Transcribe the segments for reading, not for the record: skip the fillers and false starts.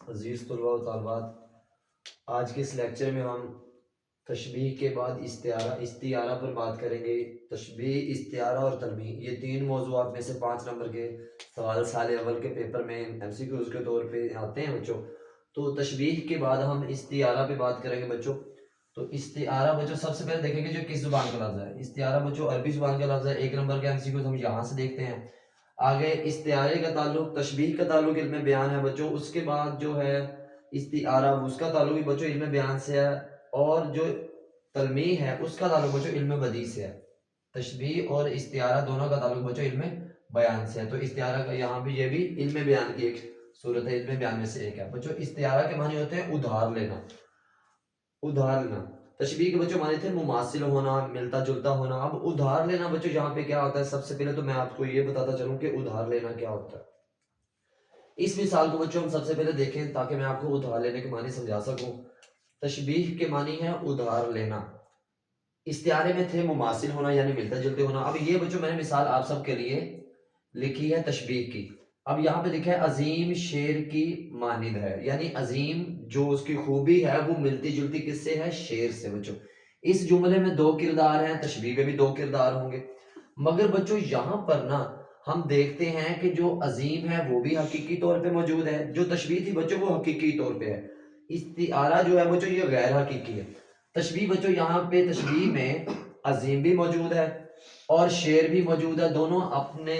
عزیز طلباء و طالبات، آج کے اس لیکچر میں ہم تشبیہ کے بعد استعارہ پر بات کریں گے۔ تشبیہ، استعارہ اور تلمیح، یہ تین موضوعات میں سے 5 نمبر کے سوال سال اول کے پیپر میں MCQs کے طور پہ آتے ہیں بچوں۔ تو تشبیہ کے بعد ہم استعارہ پہ بات کریں گے بچوں۔ تو استعارہ بچوں سب سے پہلے دیکھیں گے جو کس زبان کا لفظ ہے۔ استعارہ بچوں عربی زبان کا لفظ ہے۔ 1 نمبر کے MCQs ہم یہاں سے دیکھتے ہیں۔ آگے استعارے کا تعلق، تشبیہ کا تعلق علم بیان ہے بچوں۔ اس کے بعد جو ہے استعارہ، اس کا تعلق بھی بچوں علم بیان سے ہے، اور جو تلمیح ہے اس کا تعلق بچوں علم بدیع سے ہے۔ تشبیہ اور استعارہ دونوں کا تعلق بچوں علم بیان سے ہے۔ تو استعارہ کا یہاں بھی یہ بھی علم بیان کی ایک صورت ہے، علم بیان میں سے ایک ہے بچوں۔ استعارہ کے معنی ہوتے ہیں ادھار لینا، ادھار لینا۔ تشبیہ کے بچوں معنی تھے مماثل ہونا، ملتا جلتا ہونا۔ اب ادھار لینا بچوں یہاں پہ کیا ہوتا ہے؟ سب سے پہلے تو میں آپ کو یہ بتاتا چلوں کہ ادھار لینا کیا ہوتا ہے۔ اس مثال کو بچوں ہم سب سے پہلے دیکھیں تاکہ میں آپ کو ادھار لینے کے معنی سمجھا سکوں۔ تشبیہ کے معنی ہے ادھار لینا، استعارے میں تھے مماثل ہونا یعنی ملتے جلتے ہونا۔ اب یہ بچوں میں نے مثال آپ سب کے لیے لکھی ہے تشبیہ کی۔ اب یہاں پہ لکھا ہے عظیم شیر کی مانند ہے، یعنی عظیم جو اس کی خوبی ہے وہ ملتی جلتی کس سے ہے؟ شیر سے بچوں۔ اس جملے میں 2 کردار ہیں، تشبیہ میں بھی 2 کردار ہوں گے، مگر بچوں یہاں پر نا ہم دیکھتے ہیں کہ جو عظیم ہے وہ بھی حقیقی طور پہ موجود ہے، جو تشبیہ تھی بچوں وہ حقیقی طور پہ ہے۔ استعارہ جو ہے بچوں یہ غیر حقیقی ہے۔ تشبیہ بچوں یہاں پہ تشبیہ میں عظیم بھی موجود ہے اور شیر بھی موجود ہے، دونوں اپنے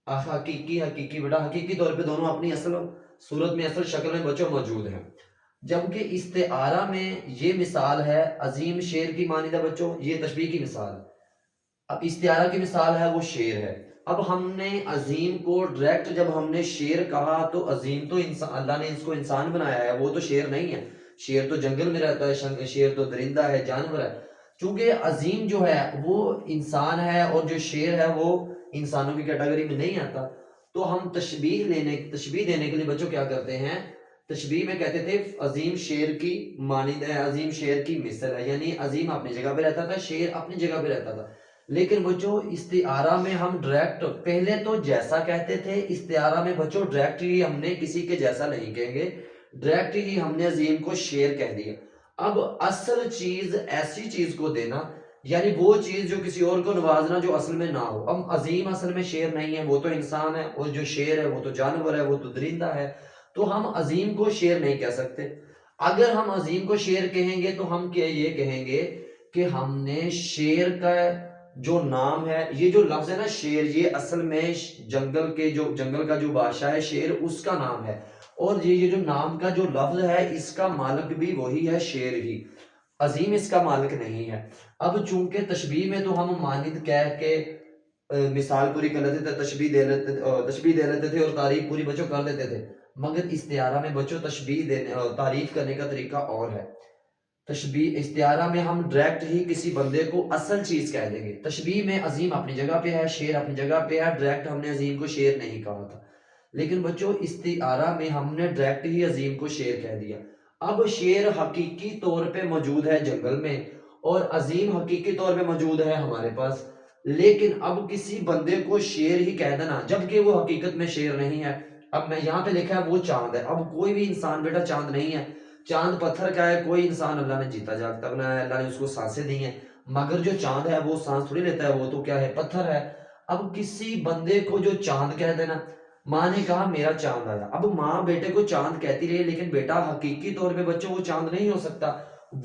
حقیقی بیٹا حقیقی طور پہ دونوں اپنی اصل صورت میں، اصل شکل میں بچوں موجود ہیں۔ جبکہ استعارہ میں یہ مثال ہے عظیم شیر کی مانند ہے بچوں، یہ تشبیہ کی مثال ہے۔ اب استعارہ کی مثال ہے وہ شیر ہے۔ اب ہم نے عظیم کو ڈائریکٹ جب ہم نے شیر کہا تو عظیم تو انسان، اللہ نے اس کو انسان بنایا ہے، وہ تو شیر نہیں ہے۔ شیر تو جنگل میں رہتا ہے، شیر تو درندہ ہے، جانور ہے۔ چونکہ عظیم جو ہے وہ انسان ہے اور جو شیر ہے وہ انسانوں کی کیٹیگری میں نہیں آتا۔ تو ہم تشبیہ دینے کے لیے بچوں کیا کرتے ہیں؟ تشبیہ میں کہتے تھے عظیم شیر کی مانند ہے، عظیم شیر کی مثل ہے، یعنی عظیم اپنی جگہ پہ رہتا تھا، شیر اپنی جگہ پہ رہتا تھا۔ لیکن بچوں استعارہ میں ہم ڈائریکٹ پہلے تو جیسا کہتے تھے، استعارہ میں بچوں ڈائریکٹ ہی ہم نے کسی کے جیسا نہیں کہیں گے، ڈائریکٹ ہی ہم نے عظیم کو شیر کہہ دیا۔ اب اصل چیز ایسی چیز کو دینا، یعنی وہ چیز جو کسی اور کو نوازنا جو اصل میں نہ ہو۔ اب عظیم اصل میں شیر نہیں ہے، وہ تو انسان ہے، اور جو شیر ہے وہ تو جانور ہے، وہ تو درندہ ہے۔ تو ہم عظیم کو شیر نہیں کہہ سکتے۔ اگر ہم عظیم کو شیر کہیں گے تو ہم یہ کہیں گے کہ ہم نے شیر کا جو نام ہے، یہ جو لفظ ہے نا شیر، یہ اصل میں جنگل کا جو بادشاہ ہے شیر، اس کا نام ہے، اور یہ جو نام کا جو لفظ ہے اس کا مالک بھی وہی ہے، شیر ہی، عظیم اس کا مالک نہیں ہے۔ اب چونکہ تشبیہ میں تو ہم مانند کہہ کے مثال پوری کر لیتے تھے، تشبیہ دے لیتے تھے اور تعریف پوری بچوں کر دیتے تھے، مگر استعارہ میں بچوں تعریف کرنے کا طریقہ اور ہے۔ تشبیہ استعارہ میں ہم ڈائریکٹ ہی کسی بندے کو اصل چیز کہہ دیں گے۔ تشبیہ میں عظیم اپنی جگہ پہ ہے، شیر اپنی جگہ پہ ہے، ڈائریکٹ ہم نے عظیم کو شیر نہیں کہا تھا۔ لیکن بچوں استعارہ میں ہم نے ڈائریکٹ ہی عظیم کو شیر کہہ دیا۔ اب شیر حقیقی طور پہ موجود ہے جنگل میں، اور عظیم حقیقی طور پہ موجود ہے ہمارے پاس، لیکن اب کسی بندے کو شیر ہی کہہ دینا جبکہ وہ حقیقت میں شیر نہیں ہے۔ اب میں یہاں پہ لکھا ہے وہ چاند ہے، اب کوئی بھی انسان بیٹا چاند نہیں ہے، چاند پتھر کا ہے، کوئی انسان اللہ نے جیتا جاگتا بنایا ہے، اللہ نے اس کو سانسیں دی ہیں، مگر جو چاند ہے وہ سانس تھوڑی لیتا ہے، وہ تو کیا ہے؟ پتھر ہے۔ اب کسی بندے کو جو چاند کہہ دینا، ماں نے کہا میرا چاند آیا، اب ماں بیٹے کو چاند کہتی رہی لیکن بیٹا حقیقی طور پہ بچوں وہ چاند نہیں ہو سکتا،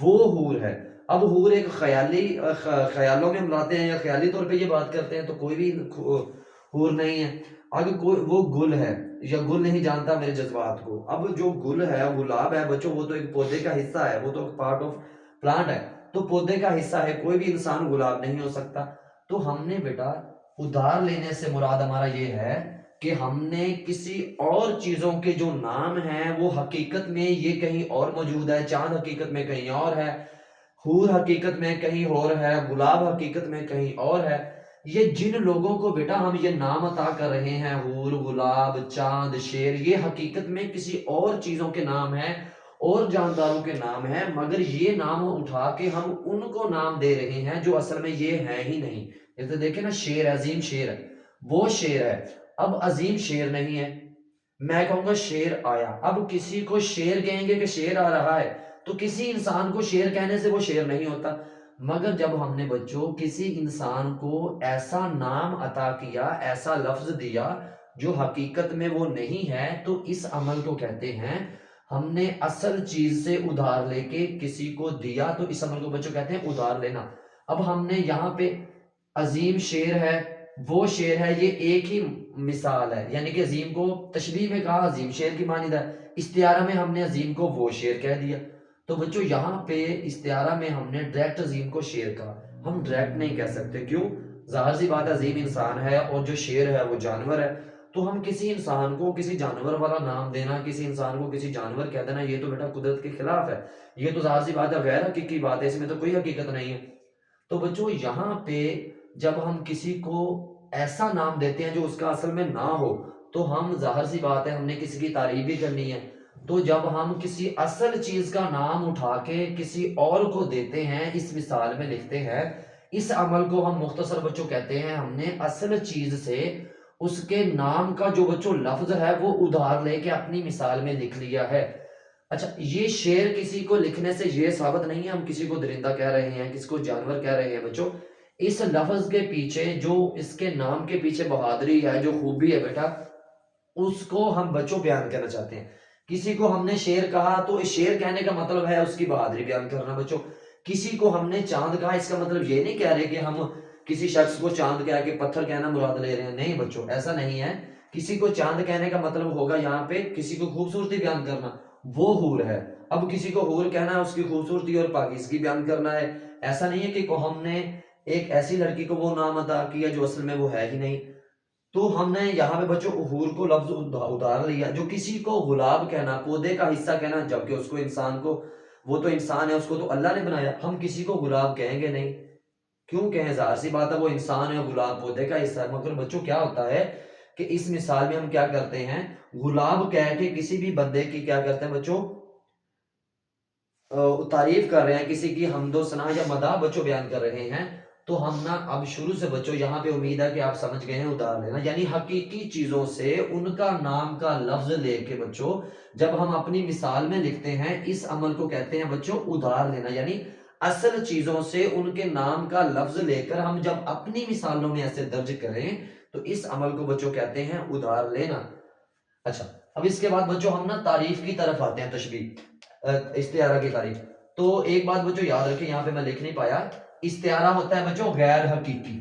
وہ حور ہے۔ اب حور ایک خیالوں میں ہم لاتے ہیں یا خیالی طور پہ یہ بات کرتے ہیں تو کوئی بھی حور نہیں ہے۔ اگر کوئی وہ گل ہے یا گل نہیں جانتا میرے جذبات کو، اب جو گل ہے گلاب ہے بچوں، وہ تو ایک پودے کا حصہ ہے، وہ تو ایک پارٹ آف پلانٹ ہے، تو پودے کا حصہ ہے، کوئی بھی انسان گلاب نہیں ہو سکتا۔ تو ہم نے بیٹا ادھار لینے سے مراد ہمارا یہ ہے کہ ہم نے کسی اور چیزوں کے جو نام ہیں وہ حقیقت میں یہ کہیں اور موجود ہے، چاند حقیقت میں کہیں اور ہے، حور حقیقت میں کہیں اور ہے، گلاب حقیقت میں کہیں اور ہے۔ یہ جن لوگوں کو بیٹا ہم یہ نام عطا کر رہے ہیں، حور، گلاب، چاند، شیر، یہ حقیقت میں کسی اور چیزوں کے نام ہیں اور جانداروں کے نام ہیں، مگر یہ نام اٹھا کے ہم ان کو نام دے رہے ہیں جو اصل میں یہ ہیں ہی نہیں۔ جیسے دیکھیں نا شیر، عظیم شیر ہے، وہ شیر ہے، اب عظیم شیر نہیں ہے، میں کہوں گا شیر آیا. اب کسی کو شیر کہیں گے کہ شیر آ رہا ہے تو کسی انسان کو شیر کہنے سے وہ شیر نہیں ہوتا. مگر جب ہم نے بچوں کسی انسان کو ایسا نام عطا کیا، ایسا لفظ دیا جو حقیقت میں وہ نہیں ہے، تو اس عمل کو کہتے ہیں ہم نے اصل چیز سے ادھار لے کے کسی کو دیا، تو اس عمل کو بچوں کہتے ہیں ادھار لینا. اب ہم نے یہاں پہ عظیم شیر ہے، وہ شیر ہے، یہ ایک ہی مثال ہے، یعنی کہ عظیم کو تشبیہ میں کہا عظیم شیر کی مانند ہے، استعارہ میں ہم نے عظیم کو وہ شیر کہہ دیا. تو بچوں یہاں پہ استعارہ میں ہم نے ڈائریکٹ عظیم کو شیر کہا، ہم ڈائریکٹ نہیں کہہ سکتے. کیوں؟ ظاہر سی بات ہے عظیم انسان ہے اور جو شیر ہے وہ جانور ہے، تو ہم کسی انسان کو کسی جانور والا نام دینا، کسی انسان کو کسی جانور کہہ دینا، یہ تو بیٹا قدرت کے خلاف ہے، یہ تو ظاہر سی بات ہے غیر حقیقی بات ہے، اس میں تو کوئی حقیقت نہیں ہے. تو بچوں یہاں پہ جب ہم کسی کو ایسا نام دیتے ہیں جو اس کا اصل میں نہ ہو، تو ہم ظاہر سی بات ہے ہم نے کسی کی تعریف بھی کرنی ہے. تو جب ہم کسی اصل چیز کا نام اٹھا کے کسی اور کو دیتے ہیں، اس مثال میں لکھتے ہیں، اس عمل کو ہم مختصر بچوں کہتے ہیں ہم نے اصل چیز سے اس کے نام کا جو بچوں لفظ ہے وہ ادھار لے کے اپنی مثال میں لکھ لیا ہے. اچھا، یہ شعر کسی کو لکھنے سے یہ ثابت نہیں ہے ہم کسی کو درندہ کہہ رہے ہیں، کسی کو جانور کہہ رہے ہیں. بچوں اس لفظ کے پیچھے جو اس کے نام کے پیچھے بہادری ہے، جو خوبی ہے بیٹا، اس کو ہم بچوں بیان کرنا چاہتے ہیں. کسی کو ہم نے شیر کہا تو اس شیر کہنے کا مطلب ہے اس کی بہادری بیان کرنا. بچوں کسی کو ہم نے چاند کہا، اس کا مطلب یہ نہیں کہہ رہے کہ ہم کسی شخص کو چاند کہہ کے پتھر کہنا مراد لے رہے ہیں، نہیں بچوں ایسا نہیں ہے. کسی کو چاند کہنے کا مطلب ہوگا یہاں پہ کسی کو خوبصورتی بیان کرنا، وہ حور ہے. اب کسی کو حور کہنا ہے، اس کی خوبصورتی اور پاکیزگی بیان کرنا ہے. ایسا نہیں ہے کہ ہم نے ایک ایسی لڑکی کو وہ نام عطا کیا جو اصل میں وہ ہے ہی نہیں. تو ہم نے یہاں پہ بچوں حور کو لفظ اتار لیا. جو کسی کو غلاب کہنا، پودے کا حصہ کہنا، جبکہ اس کو انسان کو، وہ تو انسان ہے، اس کو تو اللہ نے بنایا، ہم کسی کو غلاب کہیں گے نہیں. کیوں کہیں؟ ظاہر سی بات ہے وہ انسان ہے، غلاب پودے کا حصہ ہے. مگر بچوں کیا ہوتا ہے کہ اس مثال میں ہم کیا کرتے ہیں، غلاب کہہ کے کسی بھی بندے کی کیا کرتے ہیں بچوں، تعریف کر رہے ہیں، کسی کی حمد و ثنا یا مدح بچوں بیان کر رہے ہیں. تو ہم نا اب شروع سے بچوں یہاں پہ امید ہے کہ آپ سمجھ گئے ہیں ادھار لینا، یعنی حقیقی چیزوں سے ان کا نام کا لفظ لے کے بچوں جب ہم اپنی مثال میں لکھتے ہیں، اس عمل کو کہتے ہیں بچوں ادھار لینا. یعنی اصل چیزوں سے ان کے نام کا لفظ لے کر ہم جب اپنی مثالوں میں ایسے درج کریں تو اس عمل کو بچوں کہتے ہیں ادھار لینا. اچھا، اب اس کے بعد بچوں ہم نا تعریف کی طرف آتے ہیں، تشبیہ استعارہ کی تعریف. تو ایک بات بچوں یاد رکھیں، یہاں پہ میں لکھ نہیں پایا، استعارہ ہوتا ہے بچوں غیر حقیقی،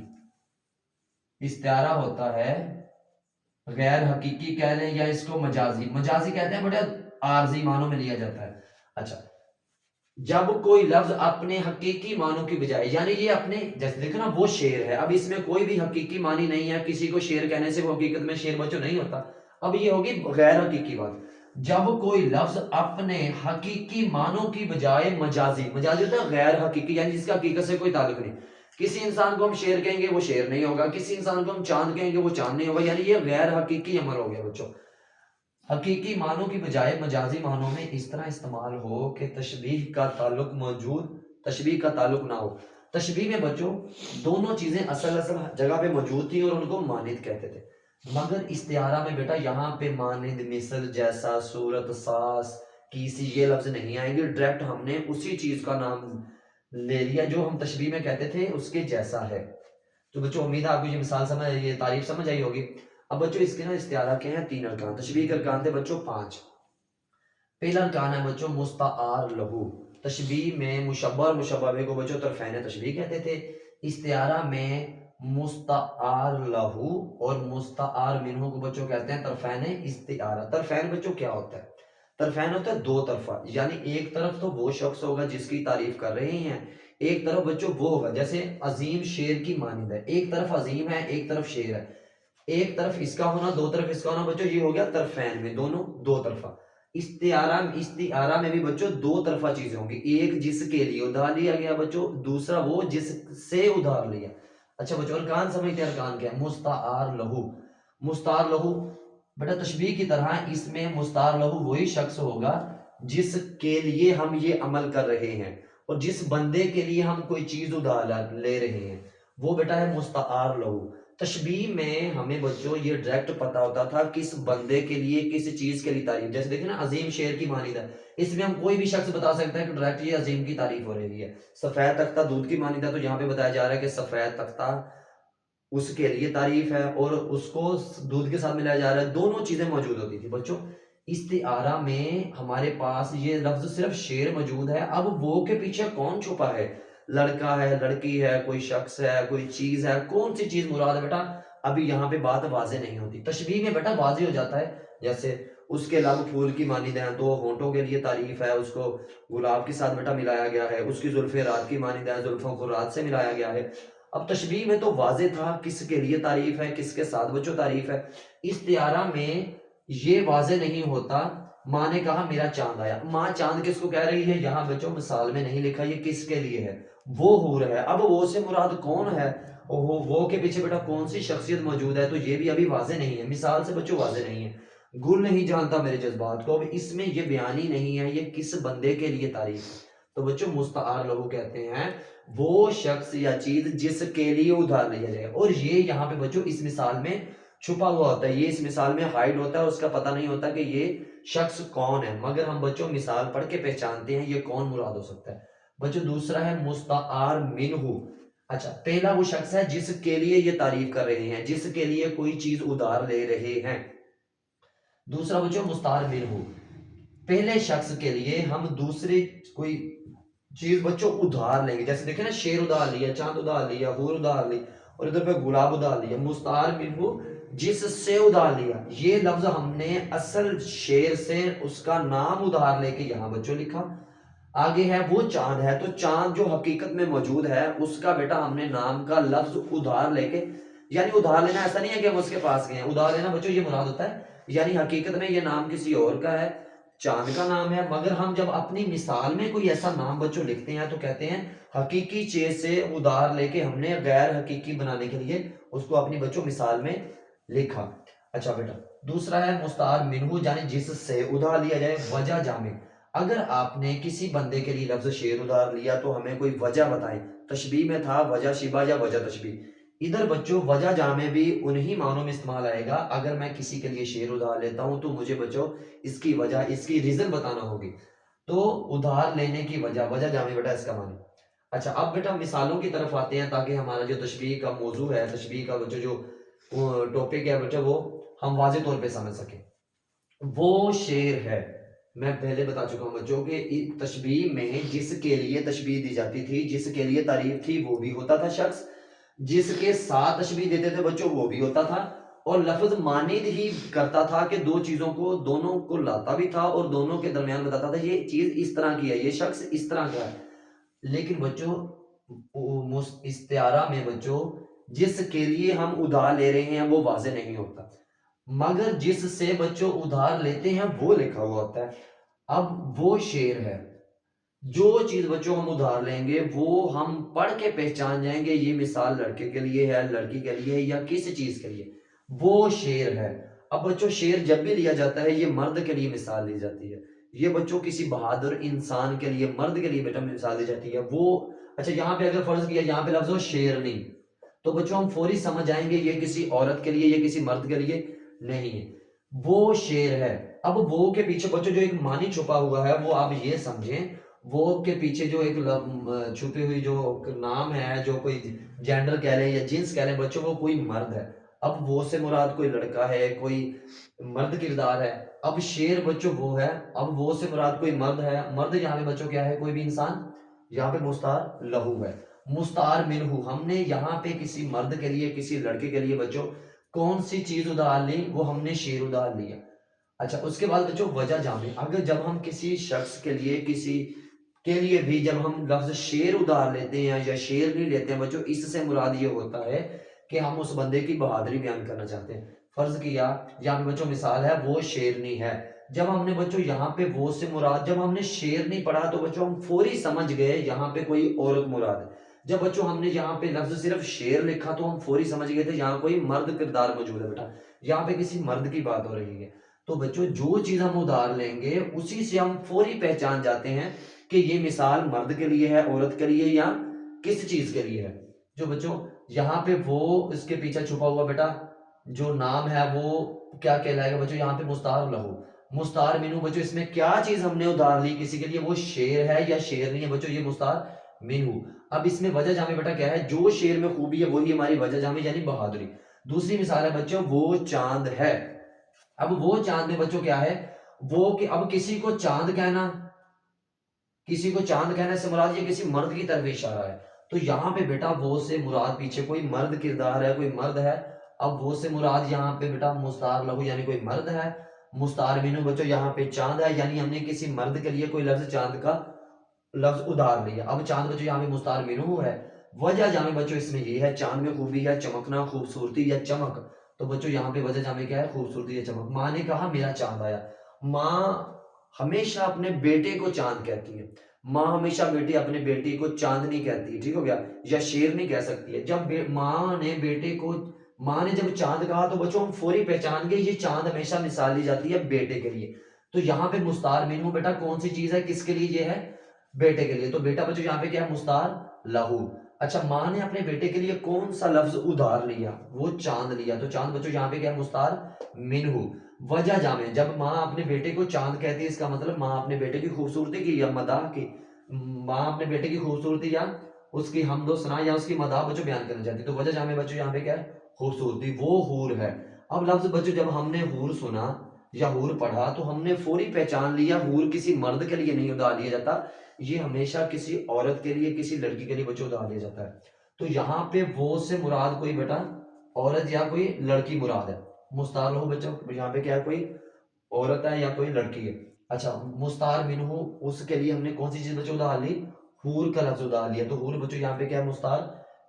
استعارہ ہوتا ہے غیر حقیقی کہہ لیں یا اس کو مجازی، مجازی کہتے ہیں بیٹا عارضی معنوں میں لیا جاتا ہے. اچھا، جب کوئی لفظ اپنے حقیقی معنوں کی بجائے، یعنی یہ اپنے جیسے دیکھو نا وہ شیر ہے، اب اس میں کوئی بھی حقیقی معنی نہیں ہے، کسی کو شیر کہنے سے وہ حقیقت میں شیر بچوں نہیں ہوتا. اب یہ ہوگی غیر حقیقی بات. جب کوئی لفظ اپنے حقیقی معنوں کی بجائے مجازی، مجازی ہوتا ہے غیر حقیقی، یعنی جس کا حقیقت سے کوئی تعلق نہیں. کسی انسان کو ہم شیر کہیں گے وہ شیر نہیں ہوگا، کسی انسان کو ہم چاند کہیں گے وہ چاند نہیں ہوگا، یعنی یہ غیر حقیقی عمل ہو گیا بچوں. حقیقی معنوں کی بجائے مجازی معنوں میں اس طرح استعمال ہو کہ تشبیہ کا تعلق موجود، تشبیہ کا تعلق نہ ہو. تشبیہ میں بچوں دونوں چیزیں اصل جگہ پہ موجود تھی اور ان کو مانند کہتے تھے. مگر استعارہ میں بیٹا یہاں پہ مانند، مثل، جیسا، صورت، ساس، کسی یہ لفظ نہیں آئیں گے. ڈائریکٹ ہم نے اسی چیز کا نام لے لیا جو ہم تشبیہ میں کہتے تھے اس کے جیسا ہے. تو بچوں امید ہے آپ کو یہ مثال سمجھ، یہ تعریف سمجھ آئی ہوگی. اب بچوں اس کے نا استعارہ کے ہیں 3 ارکان، تشبیہ کے ارکان تھے بچوں 5. پہلا ارکان ہے بچوں مستعار لہو. تشبیہ میں مشبہ اور مشبہ بہ کو بچوں طرفین تشبیہ کہتے تھے. استعارہ میں مستعار لہو اور مستعار منہ کو بچوں کہتے ہیں طرفین استعارہ. طرفین بچوں کیا ہوتا ہے؟ طرفین ہوتا ہے دو طرفہ، یعنی ایک طرف تو وہ شخص ہوگا جس کی تعریف کر رہے ہیں، ایک طرف بچوں وہ ہوگا جیسے عظیم شیر کی مانند ہے، ایک طرف عظیم ہے ایک طرف شیر ہے، ایک طرف اس کا ہونا دو طرف اس کا ہونا بچوں یہ ہو گیا طرفین میں، دونوں دو طرفہ. استعارہ میں بھی بچوں دو طرفہ چیزیں ہوں گی، ایک جس کے لیے ادھار لیا گیا بچوں، دوسرا وہ جس سے ادھار لیا. اچھا بچوں ارکان سمجھتے ہیں، ارکان کیا ہے؟ مستعار لہو. مستعار لہو بیٹا تشبیہ کی طرح اس میں مستعار لہو وہی شخص ہوگا جس کے لیے ہم یہ عمل کر رہے ہیں اور جس بندے کے لیے ہم کوئی چیز ادھار لے رہے ہیں، وہ بیٹا ہے مستعار لہو. تشبیہ میں ہمیں بچوں یہ ڈائریکٹ پتا ہوتا تھا کس بندے کے لیے کس چیز کے لیے تعریف. جیسے دیکھیں نا عظیم شیر کی مانند ہے, اس میں ہم کوئی بھی شخص بتا سکتا ہے کہ ڈائریکٹ یہ عظیم کی تعریف ہو رہی ہے. سفید تختہ دودھ کی مانند ہے, تو یہاں پہ بتایا جا رہا ہے کہ سفید تختہ اس کے لیے تعریف ہے اور اس کو دودھ کے ساتھ ملایا جا رہا ہے. دونوں چیزیں موجود ہوتی تھی بچوں. استعارہ میں ہمارے پاس یہ لفظ صرف شیر موجود ہے. اب وہ کے پیچھے کون چھپا ہے, لڑکا ہے, لڑکی ہے, کوئی شخص ہے, کوئی چیز ہے, کون سی چیز مراد ہے بیٹا, ابھی یہاں پہ بات واضح نہیں ہوتی. تشبیہ میں بیٹا واضح ہو جاتا ہے. جیسے اس کے لب پھول کی مانند ہیں, تو ہونٹوں کے لیے تعریف ہے, اس کو گلاب کے ساتھ بیٹا ملایا گیا ہے. اس کی زلفیں رات کی مانند ہیں, زلفوں کو رات سے ملایا گیا ہے. اب تشبیہ میں تو واضح تھا کس کے لیے تعریف ہے, کس کے ساتھ بچوں تعریف ہے. استعارہ میں یہ واضح نہیں ہوتا. ماں نے کہا میرا چاند آیا, ماں چاند کس کو کہہ رہی ہے, یہاں بچوں مثال میں نہیں لکھا یہ کس کے لیے ہے, وہ حور ہے. اب وہ سے مراد کون ہے, وہ کے پیچھے بیٹا کون سی شخصیت موجود ہے, تو یہ بھی ابھی واضح نہیں ہے. مثال سے بچوں واضح نہیں ہے. گل نہیں جانتا میرے جذبات کو, اب اس میں یہ بیان ہی نہیں ہے یہ کس بندے کے لیے تعریف ہے. تو بچوں مستعار لہو کہتے ہیں وہ شخص یا چیز جس کے لیے ادھار لیا جائے, اور یہ یہاں پہ بچوں اس مثال میں چھپا ہوا ہوتا ہے, یہ اس مثال میں ہائڈ ہوتا ہے, اس کا پتہ نہیں ہوتا کہ یہ شخص کون ہے, مگر ہم بچوں مثال پڑھ کے پہچانتے ہیں یہ کون مراد ہو سکتا ہے. بچوں دوسرا ہے مستعار منہ. اچھا, پہلا وہ شخص ہے جس کے لیے یہ تعریف کر رہے ہیں, جس کے لیے کوئی چیز ادھار لے رہے ہیں. دوسرا بچوں مستعار منہ, پہلے شخص کے لیے ہم دوسری کوئی چیز بچوں ادھار لیں گے. جیسے دیکھیں نا شیر ادھار لیا, چاند ادھار لیا, حور ادھار لی, اور ادھر پہ گلاب ادھار لیا. مستعار منہ جس سے ادھار لیا, یہ لفظ ہم نے اصل شیر سے اس کا نام ادھار لے کے یہاں بچوں لکھا. آگے ہے وہ چاند ہے, تو چاند جو حقیقت میں موجود ہے اس کا بیٹا ہم نے نام کا لفظ ادھار لے کے, یعنی ادھار لینا ایسا نہیں ہے کہ ہم اس کے پاس گئے ہیں, ادھار لینا بچوں یہ مراد ہوتا ہے یعنی حقیقت میں یہ نام کسی اور کا ہے, چاند کا نام ہے, مگر ہم جب اپنی مثال میں کوئی ایسا نام بچوں لکھتے ہیں تو کہتے ہیں حقیقی چیز سے ادھار لے کے ہم نے غیر حقیقی بنانے کے لیے اس کو اپنی بچوں مثال میں لکھا. اچھا بیٹا دوسرا ہے مستعار منہ, یعنی جس سے ادھار لیا جائے. وجہ جامع, اگر آپ نے کسی بندے کے لیے لفظ شیر ادھار لیا تو ہمیں کوئی وجہ بتائیں. تشبیہ میں تھا وجہ شبہ یا وجہ تشبیہ. ادھر بچوں وجہ جامع بھی انہی معنوں میں استعمال آئے گا. اگر میں کسی کے لیے شیر ادھار لیتا ہوں تو مجھے بچوں اس کی وجہ, اس کی ریزن بتانا ہوگی. تو ادھار لینے کی وجہ, وجہ جامع بیٹا اس کا معنی. اچھا اب بیٹا مثالوں کی طرف آتے ہیں تاکہ ہمارا جو تشبیہ کا موضوع ہے, تشبیہ کا بچوں جو ٹاپک ہے بچوں وہ ہم واضح طور پہ سمجھ سکیں. وہ شیر ہے, میں پہلے بتا چکا ہوں بچوں کہ تشبیہ میں جس کے لیے تشبیہ دی جاتی تھی, جس کے لیے تعریف تھی وہ بھی ہوتا تھا شخص, جس کے ساتھ تشبیہ دیتے تھے بچوں وہ بھی ہوتا تھا, اور لفظ مانند ہی کرتا تھا کہ دو چیزوں کو دونوں کو لاتا بھی تھا اور دونوں کے درمیان بتاتا تھا یہ چیز اس طرح کی ہے, یہ شخص اس طرح کا ہے. لیکن بچوں استعارہ میں بچوں جس کے لیے ہم ادھار لے رہے ہیں وہ واضح نہیں ہوتا, مگر جس سے بچوں ادھار لیتے ہیں وہ لکھا ہوا ہوتا ہے. اب وہ شیر ہے, جو چیز بچوں ہم ادھار لیں گے وہ ہم پڑھ کے پہچان جائیں گے یہ مثال لڑکے کے لیے ہے, لڑکی کے لیے ہے, یا کس چیز کے لیے, وہ شیر ہے. اب بچوں شیر جب بھی لیا جاتا ہے یہ مرد کے لیے مثال لی جاتی ہے, یہ بچوں کسی بہادر انسان کے لیے, مرد کے لیے بیٹا مثال دی جاتی ہے. وہ اچھا یہاں پہ اگر فرض کیا یہاں پہ لفظ ہو شیرنی, تو بچوں ہم فوری سمجھ جائیں گے یہ کسی عورت کے لیے, یہ کسی مرد کے لیے نہیں ہے, وہ شیر ہے. اب وہ کے پیچھے بچوں جو ایک معنی چھپا ہوا ہے وہ آپ یہ سمجھیں, وہ کے پیچھے جو ایک چھپی ہوئی جو نام ہے, جو کوئی جینڈر کہہ لیں یا جنس کہہ لیں بچوں, وہ کوئی مرد ہے. اب وہ سے مراد کوئی لڑکا ہے, کوئی مرد کردار ہے. اب شیر بچوں وہ ہے, اب وہ سے مراد کوئی مرد ہے, مرد یہاں پہ بچوں کیا ہے, کوئی بھی انسان, یہاں پہ مستعار لہو ہے. مستعار منہ, ہم نے یہاں پہ کسی مرد کے لیے کسی لڑکے کے لیے بچوں کون سی چیز ادھار لی, وہ ہم نے شیر ادھار لیا. اچھا اس کے بعد بچوں وجہ جامع, اگر جب ہم کسی شخص کے لیے کسی کے لیے بھی جب ہم لفظ شیر ادھار لیتے ہیں یا شیر نہیں لیتے ہیں بچوں, اس سے مراد یہ ہوتا ہے کہ ہم اس بندے کی بہادری بیان کرنا چاہتے ہیں. فرض کیا یہاں پہ بچوں مثال ہے وہ شیرنی ہے, جب ہم نے بچوں یہاں پہ وہ سے مراد, جب ہم نے شیر نہیں پڑھا تو بچوں ہم فوری سمجھ گئے یہاں پہ کوئی عورت مراد ہے. جب بچوں ہم نے یہاں پہ لفظ صرف شیر لکھا تو ہم فوری سمجھ گئے تھے یہاں کوئی مرد کردار موجود ہے بیٹا, یہاں پہ کسی مرد کی بات ہو رہی ہے. تو بچوں جو چیز ہم ادھار لیں گے اسی سے ہم فوری پہچان جاتے ہیں کہ یہ مثال مرد کے لیے ہے, عورت کے لیے, یا کس چیز کے لیے ہے. جو بچوں یہاں پہ وہ اس کے پیچھے چھپا ہوا بیٹا جو نام ہے وہ کیا کہلائے گا بچوں؟ یہاں پہ مستعار لہو، مستعار منہو بچوں اس میں کیا چیز ہم نے ادھار لی کسی کے لیے، وہ شعر ہے یا شعر نہیں ہے بچوں؟ یہ مستعار منہو۔ اب اس میں وجہ جامع بیٹا کیا ہے؟ جو شعر میں خوبی ہے وہی ہماری وجہ جامع یعنی بہادری۔ دوسری مثال ہے بچوں وہ چاند ہے۔ اب وہ چاند میں بچوں کیا ہے؟ وہ کہ اب کسی کو چاند کہنا، کسی کو چاند کہنے سے مراد یہ کسی مرد کی طرف اشارہ ہے، تو یہاں پہ بیٹا وہ سے مراد پیچھے کوئی مرد کردار ہے، کوئی مرد ہے۔ اب وہ سے مراد یہاں پہ بیٹا مستعار لہو یعنی کوئی مرد ہے، مستعار منہو بچوں یہاں پہ چاند ہے، یعنی ہم نے کسی مرد کے لیے کوئی لفظ چاند کا لفظ ادھار لیا۔ اب چاند بچوں یہاں پہ مستعار منہو ہے۔ وجہ جامع بچوں اس میں یہ ہے، چاند میں خوبی ہے چمکنا، خوبصورتی یا چمک، تو بچوں یہاں پہ وجہ جامع کیا ہے؟ خوبصورتی یا چمک۔ ماں نے کہا میرا چاند آیا، ماں ہمیشہ اپنے بیٹے کو چاند کہتی ہے، ماں ہمیشہ بیٹی اپنے بیٹی کو چاند نہیں کہتی، ٹھیک ہو گیا، یا شیر نہیں کہہ سکتی ہے۔ جب ماں نے بیٹے کو، ماں نے جب چاند کہا تو بچوں ہم فوری پہچان گئے یہ چاند ہمیشہ مثال لی جاتی ہے بیٹے کے لیے، تو یہاں پہ مستعار منہو بیٹا کون سی چیز ہے؟ کس کے لیے یہ ہے؟ بیٹے کے لیے، تو بیٹا بچوں یہاں پہ کیا ہے؟ مستعار لہو۔ اچھا ماں نے اپنے بیٹے کے لیے کون سا لفظ ادھار لیا؟ وہ چاند لیا، تو چاند بچوں یہاں پہ کیا ہے؟ مستعار منہو۔ وجہ جامع جب ماں اپنے بیٹے کو چاند کہتی ہے اس کا مطلب ماں اپنے بیٹے کی خوبصورتی کی یا مداح کی، ماں اپنے بیٹے کی خوبصورتی یا اس کی حمد و ثنا یا اس کی مداح بچوں بیان کرنا چاہتی ہے، تو وجہ جامع بچوں یہاں پہ کیا ہے؟ خوبصورتی، وہ حور ہے۔ اب لفظ بچوں جب ہم نے حور سنا یا حور پڑھا تو ہم نے فوری پہچان لیا حور کسی مرد کے لیے نہیں ادھار لیا جاتا، یہ ہمیشہ کسی عورت کے لیے کسی لڑکی کے لیے بچوں ادھار لیا جاتا ہے، تو یہاں پہ وہ سے مراد کوئی بیٹا عورت یا کوئی لڑکی مراد ہے۔ مستعار لہو بچوں یہاں پہ کیا ہے؟ کوئی عورت ہے یا کوئی لڑکی ہے۔ اچھا مستعار منہو اس کے لیے ہم نے کون سی چیز بچوں ادھار لی؟ حور کا لفظ ادھار لیا، تو حور بچوں یہاں پہ کیا ہے؟ مستعار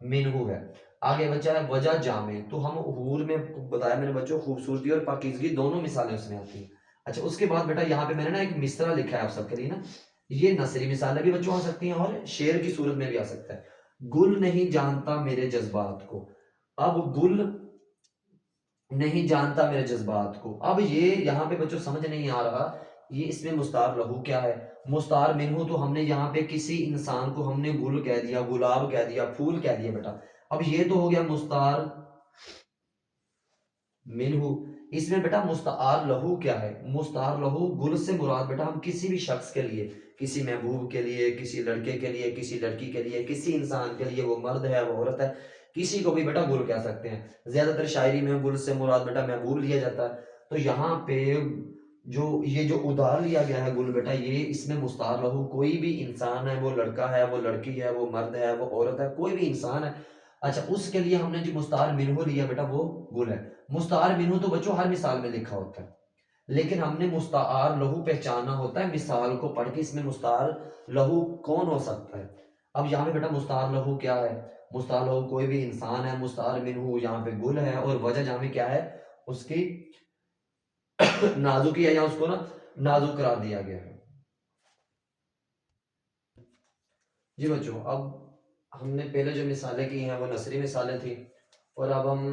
منہو ہے۔ آگے بچہ ہے وجہ جامع، تو ہم حور میں بتایا میں نے بچوں خوبصورتی اور پاکیزگی دونوں مثالیں اس میں آتی ہیں۔ اچھا اس کے بعد بیٹا یہاں پہ میں نے نا ایک مصرع لکھا ہے آپ سب کے لیے نا، یہ نثری مثالیں بھی بچوں آ سکتی ہیں اور شعر کی صورت میں بھی آ سکتا ہے۔ گل نہیں جانتا میرے جذبات کو، اب گل نہیں جانتا میرے جذبات کو، اب یہ یہاں پہ بچوں سمجھ نہیں آ رہا یہ اس میں مستعار لہو کیا ہے؟ مستعار منہو تو ہم نے یہاں پہ کسی انسان کو ہم نے گل کہہ دیا، گلاب کہہ دیا، پھول کہہ دیا بیٹا، اب یہ تو ہو گیا مستعار منہو۔ اس میں بیٹا مستعار لہو کیا ہے؟ مستعار لہو گل سے مراد بیٹا ہم کسی بھی شخص کے لیے، کسی محبوب کے لیے، کسی لڑکے کے لیے، کسی لڑکی کے لیے، کسی انسان کے لیے، وہ مرد ہے وہ عورت ہے، کسی کو بھی بیٹا گل کہہ سکتے ہیں۔ زیادہ تر شاعری میں گل سے مراد بیٹا محبوب لیا جاتا ہے، تو یہاں پہ جو یہ جو ادھار لیا گیا ہے گل بیٹا یہ اس میں مستعار لہو کوئی بھی انسان ہے، وہ لڑکا ہے، وہ لڑکی ہے، وہ مرد ہے، وہ عورت ہے، کوئی بھی انسان ہے، اچھا اس کے لیے ہم نے جو مستعار منہو لیا بیٹا وہ گل ہے۔ مستعار منہو تو بچوں ہر مثال میں لکھا ہوتا ہے، لیکن ہم نے مستعار لہو پہچاننا ہوتا ہے مثال کو پڑھ کے، اس میں مستعار لہو کون ہو سکتا ہے۔ اب یہاں پہ بیٹا مستعار لہو کیا ہے؟ مستعار لہو کوئی بھی انسان ہے، مستعار منہو یہاں پہ گل ہے، اور وجہ جامع کیا ہے؟ اس کی نازکی ہے یا اس کو نا نازک قرار دیا گیا ہے۔ جی بچوں اب ہم نے پہلے جو مثالیں کی ہیں وہ نثری مثالیں تھیں، اور اب ہم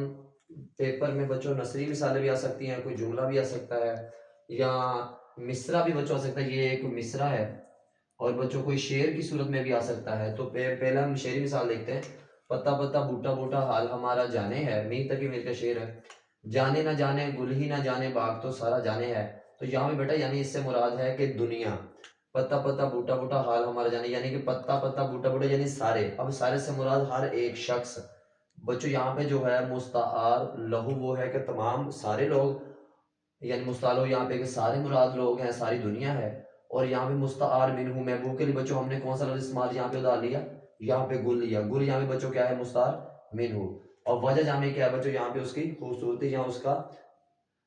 پیپر میں بچوں نثری مثالیں بھی آ سکتی ہیں، کوئی جملہ بھی آ سکتا ہے، یا مصرع بھی بچوں آ سکتا ہے، یہ ایک مصرع ہے، اور بچوں کوئی شعر کی صورت میں بھی آ سکتا ہے، تو پہلے ہم شعری مثال دیکھتے ہیں۔ پتا پتا بوٹا بوٹا حال ہمارا جانے ہے، میر تقی میر کا شعر ہے۔ جانے نہ جانے گل ہی نہ جانے باغ تو سارا جانے ہے، تو یہاں پہ بیٹا یعنی اس سے مراد ہے کہ دنیا، پتا پتا بوٹا بوٹا حال ہمارا جانے یعنی کہ پتا پتا بوٹا بوٹا یعنی سارے، اب سارے سے مراد ہر ایک شخص، بچوں یہاں پہ جو ہے مستعار لہو وہ ہے کہ تمام سارے لوگ، یعنی مستعار لہو یہاں پہ کہ سارے مراد لوگ ہیں، ساری دنیا ہے، اور یہاں پہ مستعار منہو محبوب کے لیے بچوں ہم نے کون سا لفظ استعمال یہاں پہ ادھار لیا؟ یہاں پہ گل لیا، گل یہاں پہ بچوں کیا ہے؟ مستعار منہو، اور وجہ جامع کیا ہے بچوں؟ یہاں پہ اس کی خوبصورتی یا اس کا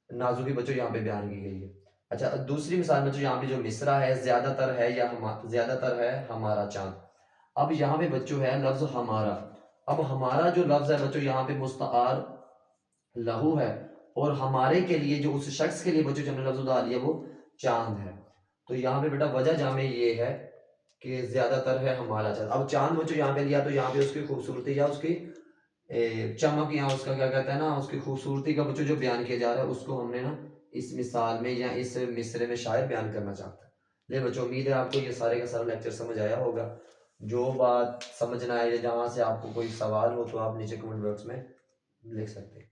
نازکی بچوں یہاں پہ بیان کی گئی ہے۔ اچھا دوسری مثال بچوں یہاں پہ جو مصرع ہے زیادہ تر ہے یا زیادہ تر ہے ہمارا چاند، اب یہاں پہ بچوں ہے لفظ ہمارا، اب ہمارا جو لفظ ہے بچوں یہاں پہ مستعار لہو ہے، اور ہمارے کے لیے جو اس شخص کے لیے بچوں جو ہم نے لفظ ادھار لیا وہ چاند ہے، تو یہاں پہ بیٹا وجہ جامع یہ ہے کہ زیادہ تر ہے ہمارا چاند۔ اب چاند بچوں یہاں پہ لیا تو یہاں پہ اس کی خوبصورتی یا اس کی چمک یا اس کا کیا کہتے ہیں نا اس کی خوبصورتی کا بچوں جو بیان کیا جا رہا ہے اس کو ہم نے نا اس مثال میں یا اس مصرے میں شاعر بیان کرنا چاہتا ہے۔ لے بچوں امید ہے آپ کو یہ سارے کا سارا لیکچر سمجھ آیا ہوگا، جو بات سمجھنا ہے یا جہاں سے آپ کو کوئی سوال ہو تو آپ نیچے کمنٹ باکس میں لکھ سکتے ہیں.